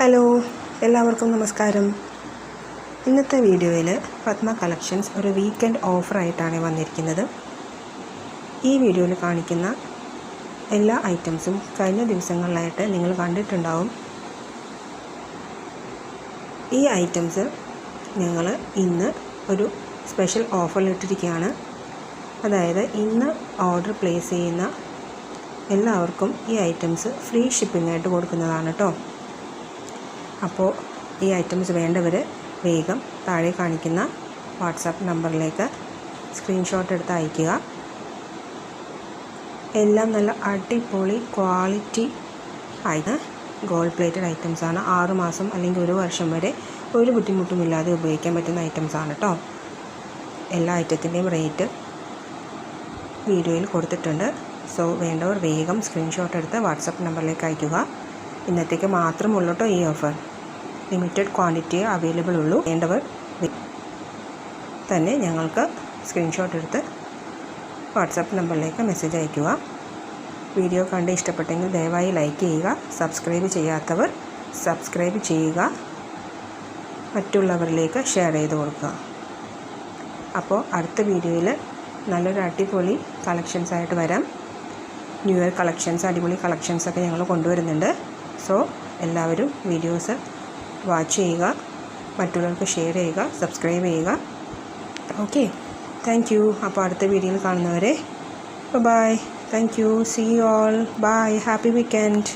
Hello, എല്ലാവർക്കും നമസ്കാരം. ഇന്നത്തെ വീഡിയോയിൽ പത്മ കളക്ഷൻസ് ഒരു വീക്കെൻഡ് ഓഫറായിട്ടാണ് വന്നിരിക്കുന്നത്. ഈ വീഡിയോയിൽ കാണിക്കുന്ന എല്ലാ ഐറ്റംസും കഴിഞ്ഞ ദിവസങ്ങളിലായിട്ട് നിങ്ങൾ കണ്ടിട്ടുണ്ടാവും. ഈ ഐറ്റംസ് ഞങ്ങൾ ഇന്ന് ഒരു സ്പെഷ്യൽ ഓഫറിലിട്ടിരിക്കുകയാണ്. അതായത് ഇന്ന് ഓർഡർ പ്ലേസ് ചെയ്യുന്ന എല്ലാവർക്കും ഈ ഐറ്റംസ് ഫ്രീ ഷിപ്പിംഗ് ആയിട്ട് കൊടുക്കുന്നതാണ് കേട്ടോ. അപ്പോൾ ഈ ഐറ്റംസ് വേണ്ടവർ വേഗം താഴെ കാണിക്കുന്ന വാട്സാപ്പ് നമ്പറിലേക്ക് സ്ക്രീൻഷോട്ട് എടുത്ത് അയയ്ക്കുക. എല്ലാം നല്ല അടിപൊളി ക്വാളിറ്റി ആയിട്ട് ഗോൾഡ് പ്ലേറ്റഡ് ഐറ്റംസാണ്. 6 മാസം അല്ലെങ്കിൽ 1 വർഷം വരെ ഒരു ബുദ്ധിമുട്ടുമില്ലാതെ ഉപയോഗിക്കാൻ പറ്റുന്ന ഐറ്റംസാണ് കേട്ടോ. എല്ലാ ഐറ്റത്തിൻ്റെയും റേറ്റ് വീഡിയോയിൽ കൊടുത്തിട്ടുണ്ട്. സോ വേണ്ടവർ വേഗം സ്ക്രീൻഷോട്ട് എടുത്ത് വാട്സാപ്പ് നമ്പറിലേക്ക് അയയ്ക്കുക. ഇന്നത്തേക്ക് മാത്രമുള്ളൂ കേട്ടോ ഈ ഓഫർ. ലിമിറ്റഡ് ക്വാണ്ടിറ്റിയേ അവൈലബിൾ ഉള്ളൂ. വേണ്ടവർ തന്നെ ഞങ്ങൾക്ക് സ്ക്രീൻഷോട്ട് എടുത്ത് വാട്സാപ്പ് നമ്പറിലേക്ക് മെസ്സേജ് അയയ്ക്കുക. വീഡിയോ കണ്ട് ഇഷ്ടപ്പെട്ടെങ്കിൽ ദയവായി ലൈക്ക് ചെയ്യുക. സബ്സ്ക്രൈബ് ചെയ്യാത്തവർ സബ്സ്ക്രൈബ് ചെയ്യുക. മറ്റുള്ളവരിലേക്ക് ഷെയർ ചെയ്ത് കൊടുക്കുക. അപ്പോൾ അടുത്ത വീഡിയോയിൽ നല്ലൊരു അടിപൊളി കളക്ഷൻസായിട്ട് വരാം. ന്യൂ ഇയർ കളക്ഷൻസ്, അടിപൊളി കളക്ഷൻസൊക്കെ ഞങ്ങൾ കൊണ്ടുവരുന്നുണ്ട്. സോ എല്ലാവരും വീഡിയോസ് വാച്ച് ചെയ്യുക, മറ്റുള്ളവർക്ക് ഷെയർ ചെയ്യുക, സബ്സ്ക്രൈബ് ചെയ്യുക. Okay, thank you. അപ്പോൾ അടുത്ത വീഡിയോയിൽ കാണുന്നവരെ bye. Thank you. See you all. Bye. Happy weekend.